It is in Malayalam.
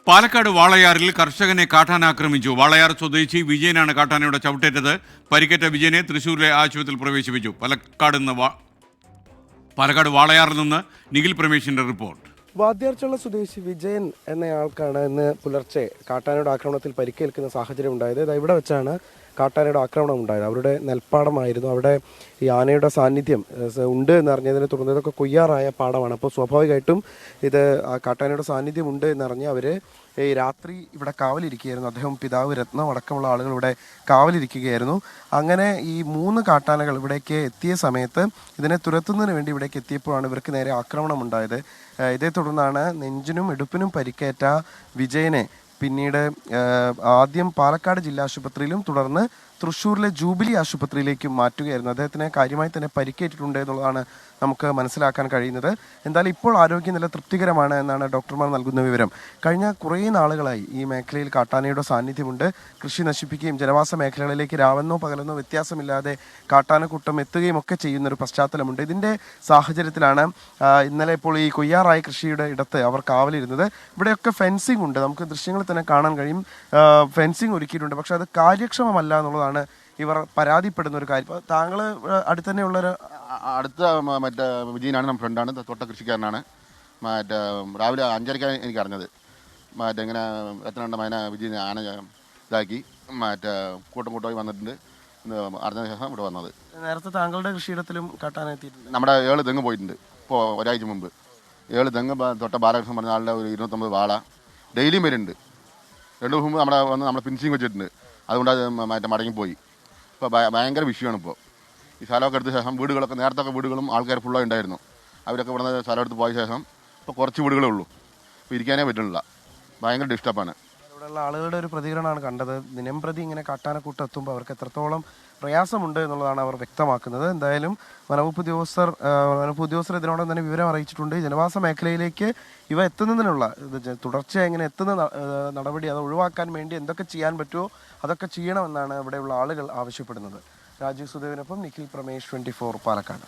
പാലക്കാട് വാളയാറിൽ കർഷകനെ കാട്ടാന ആക്രമിച്ചു. വാളയാർ സ്വദേശി വിജയനാണ് കാട്ടാനയുടെ ചവിട്ടേറ്റത്. പരിക്കേറ്റ വിജയനെ തൃശൂരിലെ ആശുപത്രിയിൽ പ്രവേശിപ്പിച്ചു. പാലക്കാട് വാളയാറിൽ നിന്ന് നിഖിൽ പ്രമേഷിന്റെ റിപ്പോർട്ട്. വാദ്യാർച്ചുള്ള സ്വദേശി വിജയൻ എന്നയാൾക്കാണ് ഇന്ന് പുലർച്ചെ കാട്ടാനയുടെ ആക്രമണത്തിൽ പരിക്കേൽക്കുന്ന സാഹചര്യം ഉണ്ടായത്. ഇവിടെ വെച്ചാണ് കാട്ടാനയുടെ ആക്രമണം ഉണ്ടായത്. അവരുടെ നെൽപ്പാടമായിരുന്നു. അവിടെ ഈ ആനയുടെ സാന്നിധ്യം ഉണ്ട് എന്നറിഞ്ഞതിനെ തുടർന്ന് ഇതൊക്കെ കൊയ്യാറായ പാടമാണ്. അപ്പോൾ സ്വാഭാവികമായിട്ടും ഇത് കാട്ടാനയുടെ സാന്നിധ്യം ഉണ്ട് എന്നറിഞ്ഞ് അവർ ഈ രാത്രി ഇവിടെ കാവലിരിക്കുകയായിരുന്നു. അദ്ദേഹം, പിതാവ്, രത്നം അടക്കമുള്ള ആളുകൾ ഇവിടെ കാവലിരിക്കുകയായിരുന്നു. അങ്ങനെ ഈ 3 കാട്ടാനകൾ ഇവിടേക്ക് എത്തിയ സമയത്ത് ഇതിനെ തുരത്തുന്നതിന് വേണ്ടി ഇവിടേക്ക് എത്തിയപ്പോഴാണ് ഇവർക്ക് നേരെ ആക്രമണം ഉണ്ടായത്. ഇതേ തുടർന്നാണ് നെഞ്ചിനും ഇടുപ്പിനും പരിക്കേറ്റ വിജയനെ പിന്നീട് ആദ്യം പാലക്കാട് ജില്ലാ ആശുപത്രിയിലും തുടർന്ന് തൃശ്ശൂരിലെ ജൂബിലി ആശുപത്രിയിലേക്കും മാറ്റുകയായിരുന്നു. അദ്ദേഹത്തിന് കാര്യമായി തന്നെ പരിക്കേറ്റിട്ടുണ്ട് എന്നുള്ളതാണ് നമുക്ക് മനസ്സിലാക്കാൻ കഴിയുന്നത്. എന്തായാലും ഇപ്പോൾ ആരോഗ്യനില തൃപ്തികരമാണ് എന്നാണ് ഡോക്ടർമാർ നൽകുന്ന വിവരം. കഴിഞ്ഞ കുറേ നാളുകളായി ഈ മേഖലയിൽ കാട്ടാനയുടെ സാന്നിധ്യമുണ്ട്. കൃഷി നശിപ്പിക്കുകയും ജനവാസ മേഖലകളിലേക്ക് രാവെന്നോ പകലെന്നോ വ്യത്യാസമില്ലാതെ കാട്ടാനക്കൂട്ടം എത്തുകയും ഒക്കെ ചെയ്യുന്നൊരു പശ്ചാത്തലമുണ്ട്. ഇതിൻ്റെ സാഹചര്യത്തിലാണ് ഇന്നലെ ഇപ്പോൾ ഈ കൊയ്യാറായ കൃഷിയുടെ ഇടത്ത് അവർ കാവലിരുന്നത്. ഇവിടെയൊക്കെ ഫെൻസിംഗ് ഉണ്ട്, നമുക്ക് ദൃശ്യങ്ങളിൽ തന്നെ കാണാൻ കഴിയും. ഫെൻസിങ് ഒരുക്കിയിട്ടുണ്ട്, പക്ഷെ അത് കാര്യക്ഷമമല്ല എന്നുള്ളതാണ് ഇവർ പരാതിപ്പെടുന്ന ഒരു കാര്യം. താങ്കൾ അടുത്ത് തന്നെയുള്ളൊരു അടുത്ത മറ്റേ വിജയനാണ്, നമ്മുടെ ഫ്രണ്ടാണ്, തൊട്ട കൃഷിക്കാരനാണ്. മറ്റേ രാവിലെ 5:30 എനിക്ക് അറിഞ്ഞത്. മറ്റേ ഇങ്ങനെ എത്ര മൈന വിജയൻ ആന ഇതാക്കി മറ്റേ കൂട്ടമായി വന്നിട്ടുണ്ട്. അറിഞ്ഞ ശേഷം ഇവിടെ വന്നത്. നേരത്തെ താങ്കളുടെ കൃഷിയിടത്തിലും കാട്ടാന എത്തിയിട്ടുണ്ട്. നമ്മുടെ 7 തെങ്ങ് പോയിട്ടുണ്ട്. ഇപ്പോൾ ഒരാഴ്ച മുമ്പ് 7 തെങ്ങ് തൊട്ട ബാലകൃഷ്ണൻ പറഞ്ഞ ആളുടെ ഒരു 29 വാള ഡെയിലിയും വരുന്നുണ്ട്. 2 ദിവസം മുമ്പ് നമ്മുടെ ഫിനിഷിങ് വെച്ചിട്ടുണ്ട്. അതുകൊണ്ട് അത് മറ്റേ മടങ്ങിപ്പോയി. ഇപ്പോൾ ഭയങ്കര വിഷയമാണ്. ഇപ്പോൾ ഈ സ്ഥലമൊക്കെ എടുത്ത ശേഷം വീടുകളൊക്കെ, നേരത്തെ വീടുകളും ആൾക്കാർ ഫുള്ളായി ഉണ്ടായിരുന്നു. അവരൊക്കെ ഇവിടെ നിന്ന് സ്ഥലം എടുത്ത് പോയ ശേഷം ഇപ്പോൾ കുറച്ച് വീടുകളേ ഉള്ളൂ. ഇപ്പോൾ ഇരിക്കാനേ പറ്റുന്നില്ല. ഭയങ്കര ഡിസ്റ്റർബാണ്. ഇവിടെയുള്ള ആളുകളുടെ ഒരു പ്രതികരണമാണ് കണ്ടത്. ദിനംപ്രതി ഇങ്ങനെ കാട്ടാനക്കൂട്ടം എത്തുമ്പോൾ അവർക്ക് എത്രത്തോളം പ്രയാസമുണ്ട് എന്നുള്ളതാണ് അവർ വ്യക്തമാക്കുന്നത്. എന്തായാലും വനവകുപ്പ് ഉദ്യോഗസ്ഥർ ഇതിനോടൊപ്പം തന്നെ വിവരം അറിയിച്ചിട്ടുണ്ട്. ജനവാസ മേഖലയിലേക്ക് ഇവ എത്തുന്നതിനുള്ള തുടർച്ചയായി ഇങ്ങനെ എത്തുന്ന നടപടി അത് ഒഴിവാക്കാൻ വേണ്ടി എന്തൊക്കെ ചെയ്യാൻ പറ്റുമോ അതൊക്കെ ചെയ്യണമെന്നാണ് ഇവിടെയുള്ള ആളുകൾ ആവശ്യപ്പെടുന്നത്. രാജീവ് സുദേവിനൊപ്പം നിഖിൽ പ്രമേഷ്, 24 പാലക്കാട്.